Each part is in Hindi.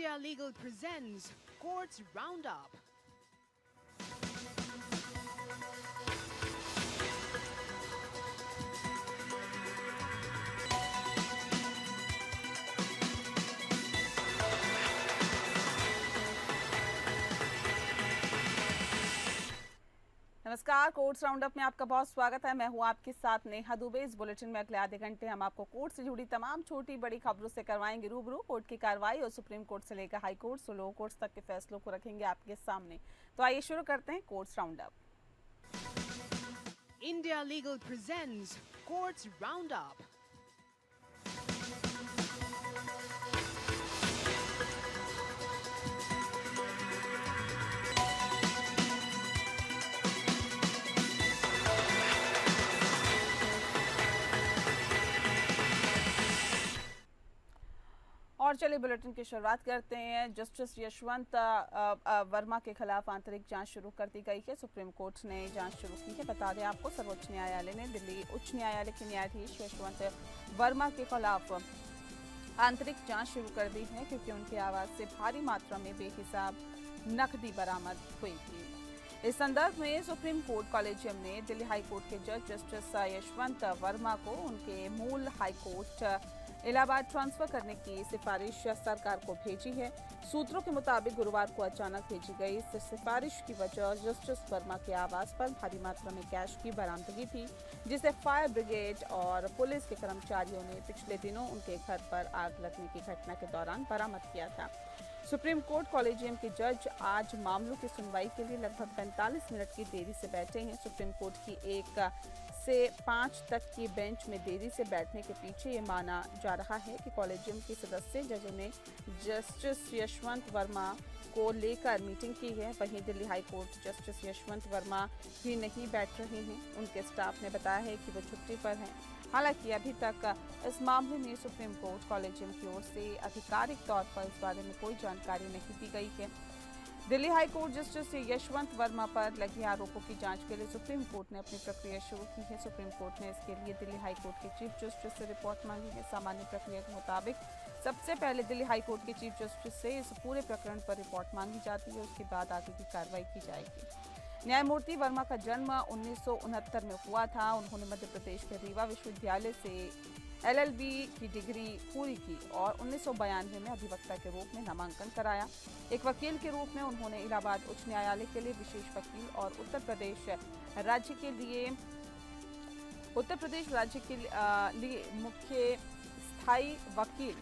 India Legal presents Courts Roundup. नमस्कार, कोर्ट्स राउंडअप में आपका बहुत स्वागत है। मैं हूं आपके साथ नेहा दुबे। इस बुलेटिन में अगले आधे घंटे हम आपको कोर्ट से जुड़ी तमाम छोटी बड़ी खबरों से करवाएंगे रूबरू। कोर्ट की कार्रवाई और सुप्रीम कोर्ट से लेकर हाई कोर्ट और लोअर कोर्ट्स तक के फैसलों को रखेंगे आपके सामने। तो आइए शुरू करते हैं courts roundup. India Legal presents Courts Roundup. और चलिए बुलेटिन की शुरुआत करते हैं। जस्टिस यशवंत वर्मा के खिलाफ आंतरिक जांच शुरू कर दी गई है। सुप्रीम कोर्ट ने जांच शुरू की है। बता दें आपको, सर्वोच्च न्यायालय ने दिल्ली उच्च न्यायालय के न्यायाधीश यशवंत वर्मा के खिलाफ आंतरिक जांच शुरू कर दी है, क्योंकि उनके आवास से भारी मात्रा में बेहिसाब नकदी बरामद हुई थी। इस संदर्भ में सुप्रीम कोर्ट कॉलेजियम ने दिल्ली हाई कोर्ट के जज जस्टिस यशवंत वर्मा को उनके मूल हाई कोर्ट इलाहाबाद ट्रांसफर करने की सिफारिश सरकार को भेजी है। सूत्रों के मुताबिक गुरुवार को अचानक भेजी गई इस सिफारिश की वजह जस्टिस वर्मा के आवास पर भारी मात्रा में कैश की बरामदगी थी, जिसे फायर ब्रिगेड और पुलिस के कर्मचारियों ने पिछले दिनों उनके घर पर आग लगने की घटना के दौरान बरामद किया था। सुप्रीम कोर्ट कॉलेजियम के जज आज मामलों की सुनवाई के लिए लगभग 45 मिनट की देरी से बैठे हैं। सुप्रीम कोर्ट की 1 से 5 तक की बेंच में देरी से बैठने के पीछे ये माना जा रहा है कि कॉलेजियम के सदस्य जजों ने जस्टिस यशवंत वर्मा को लेकर मीटिंग की है। वहीं Delhi high court justice Yashwant Verma भी नहीं बैठ रहे हैं। उनके स्टाफ ने बताया है कि वो छुट्टी पर हैं। हालांकि अभी तक इस मामले में सुप्रीम कोर्ट कॉलेजियम की ओर से आधिकारिक तौर पर इस बारे में कोई जानकारी नहीं दी गई है। Delhi high court justice Yashwant Verma पर लगे आरोपों की जांच के लिए सुप्रीम कोर्ट ने अपनी प्रक्रिया शुरू की है। सुप्रीम कोर्ट ने इसके लिए दिल्ली हाई कोर्ट के चीफ जस्टिस से रिपोर्ट मांगी है। सामान्य प्रक्रिया के मुताबिक सबसे पहले दिल्ली हाई कोर्ट के चीफ जस्टिस से इस पूरे प्रकरण पर रिपोर्ट मांगी जाती है। उसके बाद आगे की कार्रवाई की जाएगी। न्यायमूर्ति वर्मा का जन्म 1969 में हुआ था। उन्होंने मध्य प्रदेश के रीवा विश्वविद्यालय से LLB की डिग्री पूरी की और 1992 में अधिवक्ता के रूप में नामांकन कराया। एक वकील के रूप में उन्होंने इलाहाबाद उच्च न्यायालय के लिए विशेष वकील और उत्तर प्रदेश राज्य के लिए मुख्य स्थायी वकील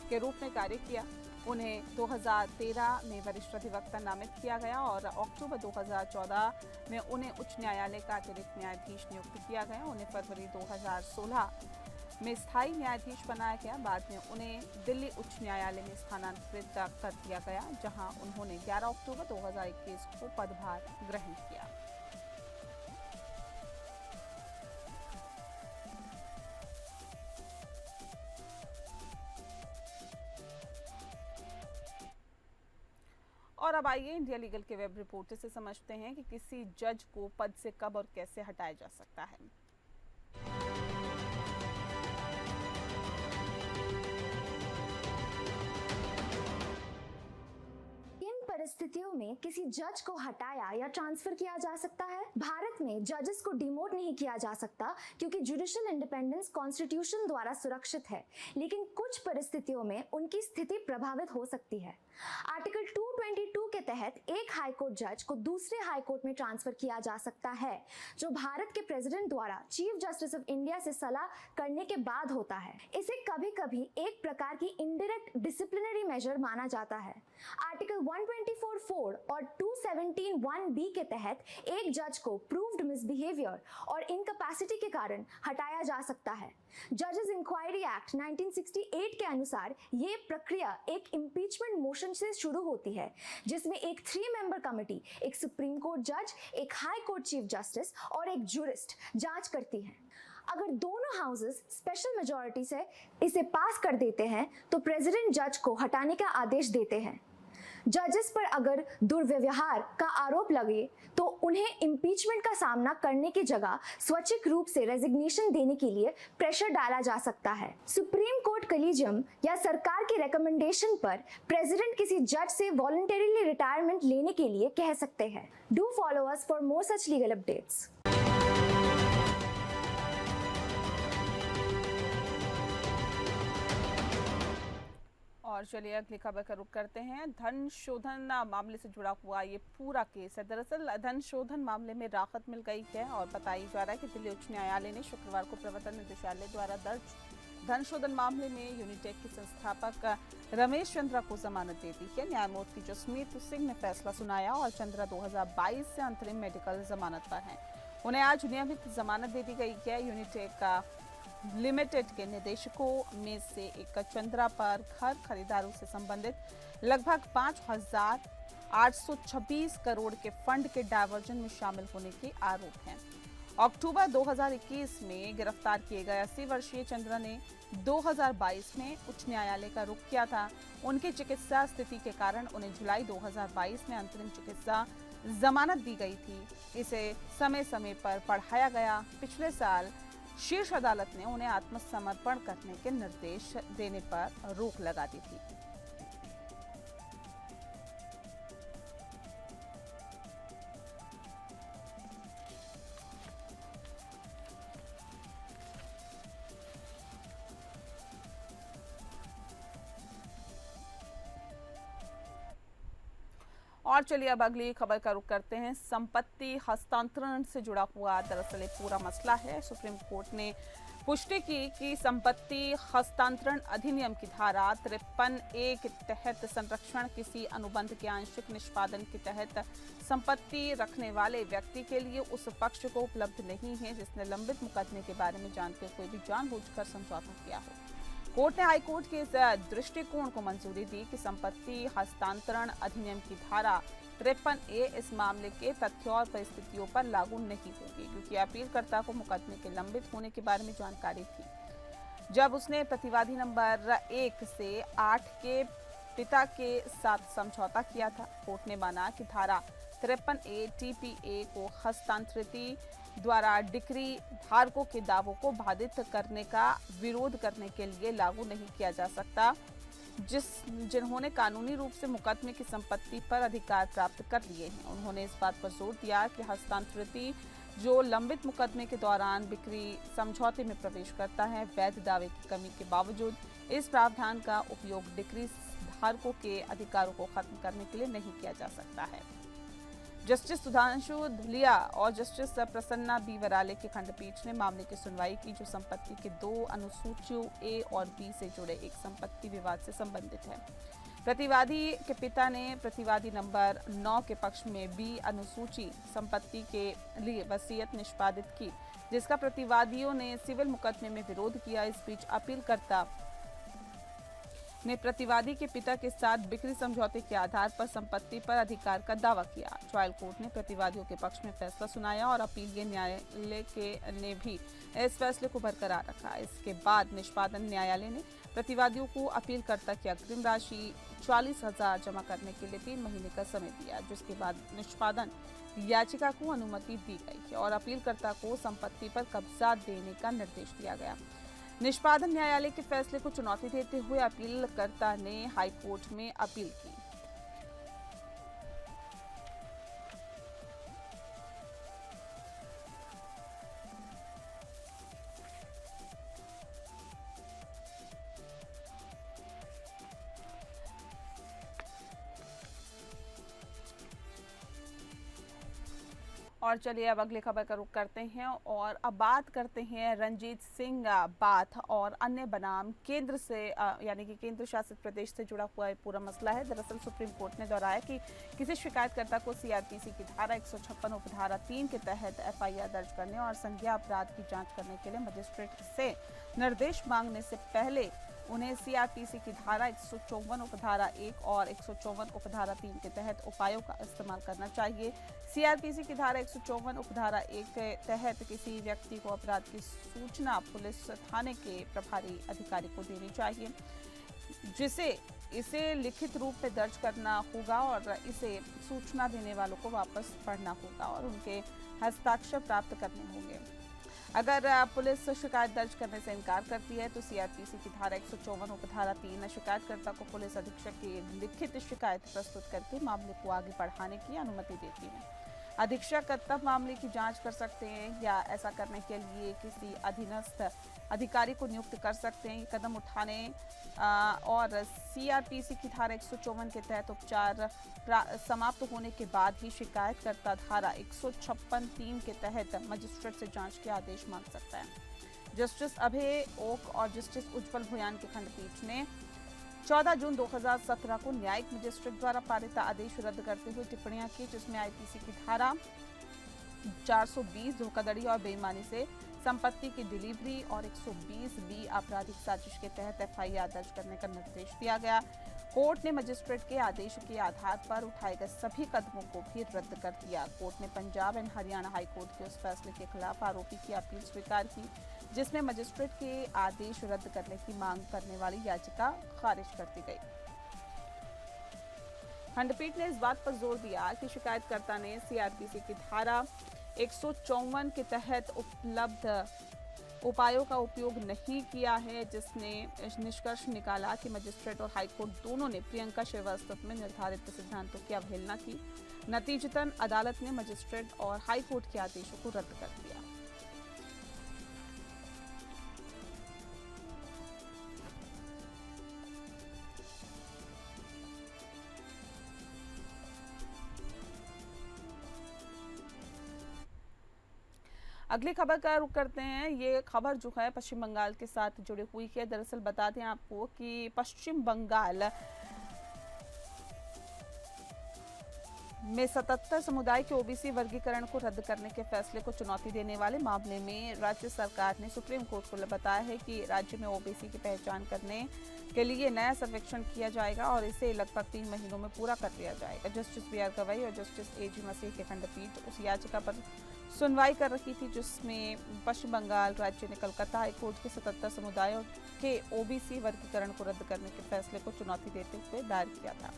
के रूप में कार्य किया। उन्हें 2013 में वरिष्ठ अधिवक्ता नामित किया गया और अक्टूबर 2014 में उन्हें उच्च न्यायालय का अतिरिक्त न्यायाधीश नियुक्त किया गया। उन्हें फरवरी 2016 में स्थायी न्यायाधीश बनाया गया। बाद में उन्हें दिल्ली उच्च न्यायालय में स्थानांतरित कर दिया गया, जहां उन्होंने 11 अक्टूबर 2021 को पदभार ग्रहण किया। और अब आइए इंडिया लीगल के वेब रिपोर्टर से समझते हैं कि किसी जज को पद से कब और कैसे हटाया जा सकता है। परिस्थितियों में किसी जज को हटाया या ट्रांसफर किया जा सकता है। भारत में जजेस को डिमोट नहीं किया जा सकता, क्योंकि जुडिशियल इंडिपेंडेंस कॉन्स्टिट्यूशन द्वारा सुरक्षित है, लेकिन कुछ परिस्थितियों में उनकी स्थिति प्रभावित हो सकती है। आर्टिकल 222 के तहत एक हाई कोर्ट जज को दूसरे हाई कोर्ट में ट्रांसफर किया जा सकता है, जो भारत के प्रेसिडेंट द्वारा चीफ जस्टिस ऑफ इंडिया से सलाह करने के बाद होता है। इसे कभी कभी एक प्रकार की इनडायरेक्ट डिसिप्लिनरी मेजर माना जाता है। आर्टिकल 124(4) और 217(1)(b) के तहत एक जज को प्रूव्ड मिसबिहेवियर और इनकैपेसिटी के कारण हटाया जा सकता है। जजेस इंक्वायरी एक्ट 1968 के अनुसार ये प्रक्रिया एक इम्पीचमेंट मोशन से शुरू होती है, जिसमें एक 3 मेंबर कमेटी, एक सुप्रीम कोर्ट जज, एक हाई कोर्ट चीफ जस्टिस और एक जूरिस्ट जांच करती है। अगर दोनों हाउसेस स्पेशल मेजॉरिटी से इसे पास कर देते हैं तो प्रेसिडेंट जज को हटाने का आदेश देते हैं। जजेस पर अगर दुर्व्यवहार का आरोप लगे तो उन्हें इम्पीचमेंट का सामना करने की जगह स्वैच्छिक रूप से रेजिग्नेशन देने के लिए प्रेशर डाला जा सकता है। सुप्रीम कोर्ट कलीजियम या सरकार की रिकमेंडेशन पर प्रेसिडेंट किसी जज से वॉलंटरीली रिटायरमेंट लेने के लिए कह सकते हैं। Do follow us for more such legal updates. और चलिए अगली खबर का रुख करते हैं। धन शोधन मामले से जुड़ा हुआ ये पूरा केस है। दरअसल धन शोधन मामले में राहत मिल गई है और बताई जा रहा है कि दिल्ली उच्च न्यायालय ने शुक्रवार को प्रवर्तन निदेशालय द्वारा दर्ज धन शोधन मामले में यूनिटेक के संस्थापक रमेश चंद्रा को जमानत दे दी है। न्यायमूर्ति जसमीत सिंह ने फैसला सुनाया और चंद्रा 2022 से अंतरिम मेडिकल जमानत पर हैं। उन्हें आज नियमित जमानत दे दी गई है। यूनिटेक का लिमिटेड के निदेशकों में से एक चंद्रा पर घर खरीदारों से संबंधित लगभग 5,826 करोड़ के फंड के डायवर्जन में शामिल होने के आरोप हैं। अक्टूबर 2021 में गिरफ्तार किए गए 80 वर्षीय चंद्रा ने 2022 में उच्च न्यायालय का रुख किया था। उनकी चिकित्सा स्थिति के कारण उन्हें जुलाई 2022 में अंतरिम चिकित्सा जमानत दी गई थी। इसे समय समय पर बढ़ाया गया। पिछले साल शीर्ष अदालत ने उन्हें आत्मसमर्पण करने के निर्देश देने पर रोक लगा दी थी। और चलिए अब अगली खबर का रुख करते हैं। संपत्ति हस्तांतरण से जुड़ा हुआ दरअसल एक पूरा मसला है। सुप्रीम कोर्ट ने पुष्टि की कि संपत्ति हस्तांतरण अधिनियम की धारा 53A के तहत संरक्षण किसी अनुबंध के आंशिक निष्पादन के तहत संपत्ति रखने वाले व्यक्ति के लिए उस पक्ष को उपलब्ध नहीं है जिसने लंबित मुकदमे के बारे में जानते हुए भी जानबूझकर समझौता किया हो। कोर्ट ने हाईकोर्ट के इस दृष्टिकोण को मंजूरी दी कि संपत्ति हस्तांतरण अधिनियम की धारा 53A इस मामले के तथ्यों और परिस्थितियों पर लागू नहीं होगी, क्योंकि अपीलकर्ता को मुकदमे के लंबित होने के बारे में जानकारी थी जब उसने प्रतिवादी नंबर 1 से 8 के पिता के साथ समझौता किया था। कोर्ट ने माना कि धारा 53A TPA को हस्तांतरित द्वारा डिक्री धारकों के दावों को बाधित करने का विरोध करने के लिए लागू नहीं किया जा सकता जिन्होंने कानूनी रूप से मुकदमे की संपत्ति पर अधिकार प्राप्त कर लिए हैं। उन्होंने इस बात पर जोर दिया कि हस्तांतरित जो लंबित मुकदमे के दौरान बिक्री समझौते में प्रवेश करता है, वैध दावे की कमी के बावजूद इस प्रावधान का उपयोग डिक्री धारकों के अधिकारों को खत्म करने के लिए नहीं किया जा सकता है। जस्टिस सुधांशु धुलिया और जस्टिस प्रसन्ना बी वराले की खंडपीठ ने मामले की सुनवाई की, जो संपत्ति के 2 अनुसूचियों A और B से जुड़े एक संपत्ति विवाद से संबंधित है। प्रतिवादी के पिता ने प्रतिवादी नंबर 9 के पक्ष में B अनुसूची संपत्ति के लिए वसीयत निष्पादित की, जिसका प्रतिवादियों ने सिविल मुकदमे में विरोध किया। इस बीच अपीलकर्ता ने प्रतिवादी के पिता के साथ बिक्री समझौते के आधार पर संपत्ति पर अधिकार का दावा किया। ट्रायल कोर्ट ने प्रतिवादियों के पक्ष में फैसला सुनाया और अपीलीय न्यायालय ने भी इस फैसले को बरकरार रखा। इसके बाद निष्पादन न्यायालय ने प्रतिवादियों को अपीलकर्ता की अग्रिम राशि 40,000 जमा करने के लिए 3 महीने का समय दिया, जिसके बाद निष्पादन याचिका को अनुमति दी गई है और अपीलकर्ता को संपत्ति पर कब्जा देने का निर्देश दिया गया। निष्पादन न्यायालय के फैसले को चुनौती देते हुए अपीलकर्ता ने हाईकोर्ट में अपील की। और चलिए अब अगली खबर का रुख करते हैं और अब बात करते हैं रणजीत सिंह बाथ और अन्य बनाम केंद्र से यानी कि केंद्र शासित प्रदेश से जुड़ा हुआ पूरा मसला है। दरअसल सुप्रीम कोर्ट ने दोहराया कि किसी शिकायतकर्ता को सीआरपीसी की धारा 156 उपधारा 3 के तहत एफआईआर दर्ज करने और संज्ञा अपराध की जांच करने के लिए मजिस्ट्रेट से निर्देश मांगने से पहले उन्हें सीआरपीसी की धारा 154 उपधारा 1 और 154 उपधारा 3 के तहत उपायों का इस्तेमाल करना चाहिए। सीआरपीसी की धारा 154 उपधारा 1 के तहत किसी व्यक्ति को अपराध की सूचना पुलिस थाने के प्रभारी अधिकारी को देनी चाहिए, जिसे इसे लिखित रूप में दर्ज करना होगा और इसे सूचना देने वालों को वापस पढ़ना होगा और उनके हस्ताक्षर प्राप्त करने होंगे। अगर पुलिस शिकायत दर्ज करने से इनकार करती है तो सीआरपीसी की धारा 154 उपधारा 3 शिकायतकर्ता को पुलिस अधीक्षक की लिखित शिकायत प्रस्तुत करके मामले को आगे बढ़ाने की अनुमति देती है। अधीक्षक तब मामले की जांच कर सकते हैं या ऐसा करने के लिए किसी अधीनस्थ अधिकारी को नियुक्त कर सकते हैं। ये कदम उठाने और सीआरपीसी की धारा 154 के तहत उपचार समाप्त होने के बाद ही शिकायतकर्ता धारा 156(3) के तहत मजिस्ट्रेट से जांच के आदेश मांग सकता है। जस्टिस अभय ओक और जस्टिस उज्जवल भुयान की खंडपीठ ने 14 जून 2017 को न्यायिक मजिस्ट्रेट द्वारा पारित आदेश रद्द करते हुए टिप्पणियां की, जिसमें आईपीसी की धारा 420 धोखाधड़ी और बेईमानी से संपत्ति की डिलीवरी और 120(b) आपराधिक साजिश के तहत एफआईआर दर्ज करने का निर्देश दिया गया। कोर्ट ने मजिस्ट्रेट के आदेश के आधार पर उठाए गए सभी कदमों को भी रद्द कर दिया। कोर्ट ने Punjab and Haryana high court के उस फैसले के खिलाफ आरोपी की अपील स्वीकार की जिसमें मजिस्ट्रेट के आदेश रद्द करने की मांग करने वाली याचिका खारिज कर दी गई। खंडपीठ ने इस बात पर जोर दिया कि शिकायतकर्ता ने सीआरपीसी की धारा 154 के तहत उपलब्ध उपायों का उपयोग नहीं किया है, जिसने निष्कर्ष निकाला कि मजिस्ट्रेट और हाईकोर्ट दोनों ने प्रियंका श्रीवास्तव में निर्धारित सिद्धांतों की अवहेलना की। नतीजतन अदालत ने मजिस्ट्रेट और हाईकोर्ट के आदेशों को रद्द कर दिया। अगली खबर का रुख करते हैं। ये खबर जो है पश्चिम बंगाल के साथ जुड़ी हुई है। दरअसल बता दें आपको कि पश्चिम बंगाल में 77 समुदाय के ओबीसी वर्गीकरण को रद्द करने के फैसले को चुनौती देने वाले मामले में राज्य सरकार ने सुप्रीम कोर्ट को बताया है कि राज्य में ओबीसी की पहचान करने के लिए नया सर्वेक्षण किया जाएगा और इसे लगभग 3 महीनों में पूरा कर लिया जाएगा। जस्टिस बी आर गवई और जस्टिस एजी मसीह के खंडपीठ उस याचिका पर सुनवाई कर रही थी जिसमें पश्चिम बंगाल राज्य ने कलकत्ता हाईकोर्ट के 77 समुदायों के ओबीसी वर्गीकरण को रद्द करने के फैसले को चुनौती देते हुए दायर किया था।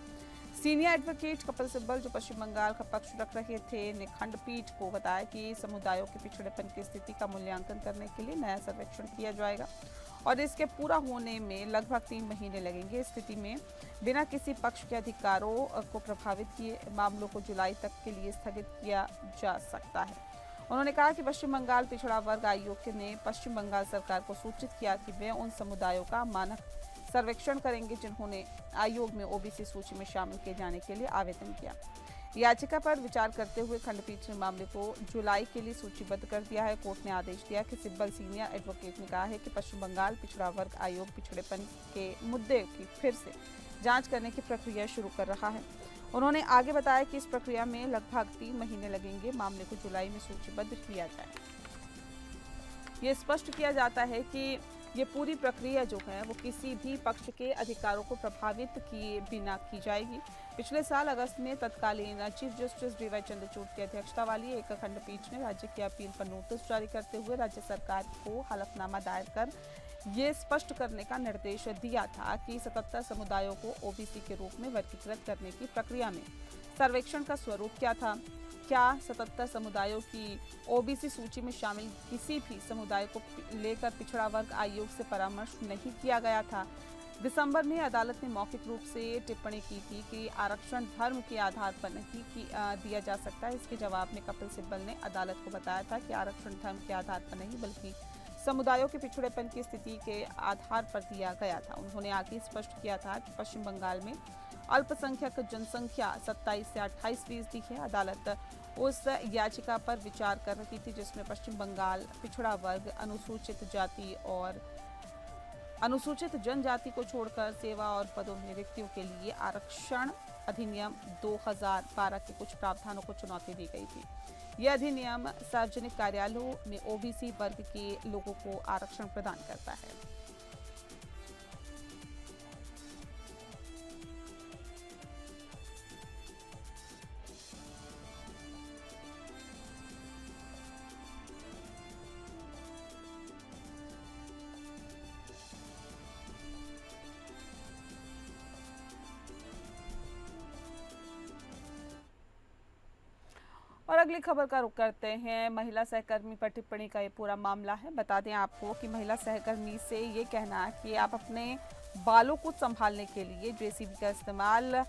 सीनियर एडवोकेट कपिल सिब्बल जो पश्चिम बंगाल का पक्ष रख रहे थे ने खंडपीठ को बताया कि समुदायों के पिछड़ेपन की स्थिति का मूल्यांकन करने के लिए नया सर्वेक्षण किया जाएगा और इसके पूरा होने में लगभग 3 महीने लगेंगे। इस स्थिति में बिना किसी पक्ष के अधिकारों को प्रभावित किए मामलों को जुलाई तक के लिए स्थगित किया जा सकता है। उन्होंने कहा कि पश्चिम बंगाल पिछड़ा वर्ग आयोग ने पश्चिम बंगाल सरकार को सूचित किया कि वे उन समुदायों का मानक सर्वेक्षण करेंगे जिन्होंने आयोग में ओबीसी सूची में शामिल किए जाने के लिए आवेदन किया। याचिका पर विचार करते हुए खंडपीठ ने मामले को जुलाई के लिए सूचीबद्ध कर दिया है। कोर्ट ने आदेश दिया कि सिब्बल सीनियर एडवोकेट ने कहा है कि पश्चिम बंगाल पिछड़ा वर्ग आयोग पिछड़ेपन के मुद्दे की फिर से जांच करने की प्रक्रिया शुरू कर रहा है। उन्होंने आगे बताया कि इस प्रक्रिया में लगभग 3 महीने लगेंगे। मामले को जुलाई में सूचीबद्ध किया जाए। ये स्पष्ट किया जाता है कि ये पूरी प्रक्रिया जो है वो किसी भी पक्ष के अधिकारों को प्रभावित किए बिना की जाएगी। पिछले साल अगस्त में तत्कालीन चीफ जस्टिस डीवाई चंद्रचूड़ की अध्यक्षता वाली एक खंडपीठ ने राज्य की अपील पर नोटिस जारी करते हुए राज्य सरकार को हलफनामा दायर कर ये स्पष्ट करने का निर्देश दिया था कि 77 समुदायों को ओबीसी के रूप में वर्गीकृत करने की प्रक्रिया में सर्वेक्षण का स्वरूप क्या था। क्या 77 समुदायों की ओबीसी सूची में शामिल किसी भी समुदाय को लेकर पिछड़ा वर्ग आयोग से परामर्श नहीं किया गया था। दिसंबर में अदालत ने मौखिक रूप से टिप्पणी की थी कि आरक्षण धर्म के आधार पर नहीं दिया जा सकता। इसके जवाब में कपिल सिब्बल ने अदालत को बताया था कि आरक्षण धर्म के आधार पर नहीं बल्कि समुदायों के पिछड़ेपन की स्थिति के आधार पर दिया गया था। उन्होंने आगे स्पष्ट किया था कि पश्चिम बंगाल में अल्पसंख्यक जनसंख्या 27 से 28% है। अदालत उस याचिका पर विचार कर रही थी जिसमें पश्चिम बंगाल पिछड़ा वर्ग, अनुसूचित जाति और अनुसूचित जनजाति को छोड़कर सेवा और पदों में रिक्तियों के लिए आरक्षण अधिनियम 2012 के कुछ प्रावधानों को चुनौती दी गई थी। यह अधिनियम सार्वजनिक कार्यालयों में ओबीसी वर्ग के लोगों को आरक्षण प्रदान करता है। अगली खबर का रुख करते हैं। महिला सहकर्मी पर टिप्पणी का ये पूरा मामला है। बता दें आपको कि महिला सहकर्मी से ये कहना कि आप अपने बालों को संभालने के लिए जेसीबी का इस्तेमाल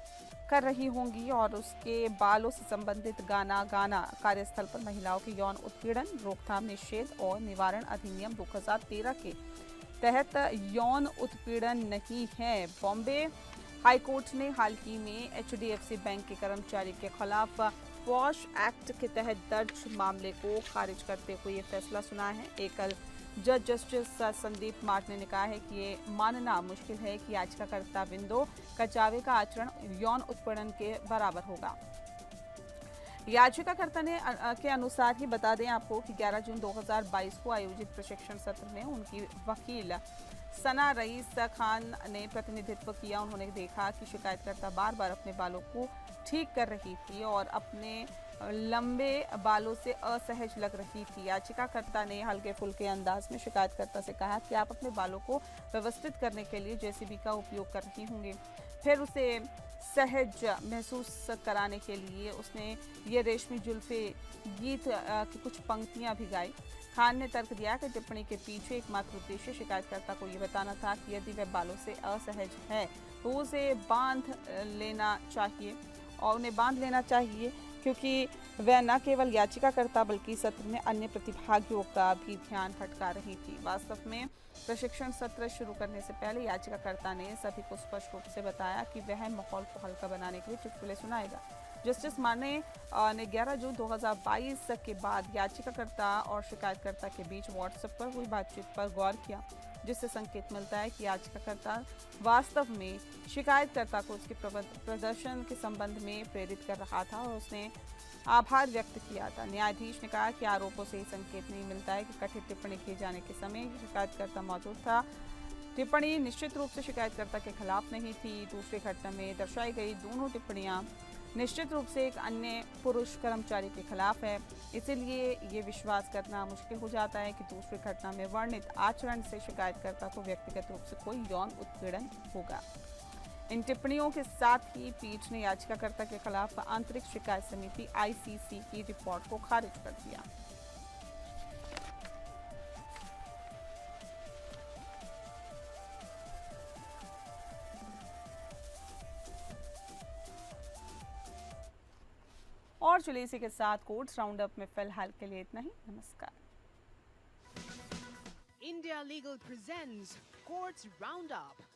कर रही होंगी और उसके बालों से संबंधित गाना गाना कार्यस्थल पर महिलाओं के यौन उत्पीड़न रोकथाम निषेध और निवारण अधिनियम 2013 के तहत यौन उत्पीड़न नहीं है। बॉम्बे हाईकोर्ट ने हाल ही में HDFC बैंक के कर्मचारी के खिलाफ पॉश एक्ट के तहत दर्ज मामले को खारिज करते हुए ये फैसला सुना है। एकल जज जस्टिस संदीप मार्टने ने कहा है कि ये मानना मुश्किल है कि याचिकाकर्ता विंदो कचावे का आचरण यौन उत्पीड़न के बराबर होगा। याचिकाकर्ता ने के अनुसार ही बता दें आपको कि 11 जून 2022 को आयोजित प्रशिक्षण सत्र में उनकी वकील सना रईस खान ने प्रतिनिधित्व किया। उन्होंने देखा कि शिकायतकर्ता बार बार अपने बालों को ठीक कर रही थी और अपने लंबे बालों से असहज लग रही थी। याचिकाकर्ता ने हल्के फुल्के अंदाज में शिकायतकर्ता से कहा कि आप अपने बालों को व्यवस्थित करने के लिए जेसीबी का उपयोग कर रही होंगे। फिर उसे सहज महसूस कराने के लिए उसने ये रेशमी जुल्फे गीत की कुछ पंक्तियां भी गाई। खान ने तर्क दिया कि टिप्पणी के पीछे एकमात्र उद्देश्य शिकायतकर्ता को ये बताना था कि यदि वह बालों से असहज है तो उसे बांध लेना चाहिए क्योंकि वह न केवल याचिकाकर्ता बल्कि सत्र में अन्य प्रतिभागियों का भी ध्यान भटका रही थी। वास्तव में प्रशिक्षण सत्र शुरू करने से पहले याचिकाकर्ता ने सभी को स्पष्ट रूप से बताया कि वह माहौल को हल्का बनाने के लिए चुटकुले सुनाएगा। जस्टिस मार्ने ने 11 जून 2022 के बाद याचिकाकर्ता और शिकायतकर्ता के बीच व्हाट्सएप पर हुई बातचीत पर गौर किया, जिससे संकेत मिलता है कि याचिकाकर्ता वास्तव में शिकायतकर्ता को उसके प्रदर्शन के संबंध में प्रेरित कर रहा था और उसने आभार व्यक्त किया था। न्यायाधीश ने कहा कि आरोपों से ही संकेत नहीं मिलता है कि कथित टिप्पणी किए जाने के समय शिकायतकर्ता मौजूद था। टिप्पणी निश्चित रूप से शिकायतकर्ता के खिलाफ नहीं थी। दूसरी घटना में दर्शाई गई दोनों टिप्पणियां निश्चित रूप से एक अन्य पुरुष कर्मचारी के खिलाफ है। इसीलिए ये विश्वास करना मुश्किल हो जाता है कि दूसरी घटना में वर्णित आचरण से शिकायतकर्ता को व्यक्तिगत रूप से कोई यौन उत्पीड़न होगा। इन टिप्पणियों के साथ ही पीठ ने याचिकाकर्ता के खिलाफ आंतरिक शिकायत समिति ICC की रिपोर्ट को खारिज कर दिया। और चलिए इसी के साथ कोर्ट्स राउंड अप में फिलहाल के लिए इतना ही। नमस्कार। India Legal presents Courts Roundup.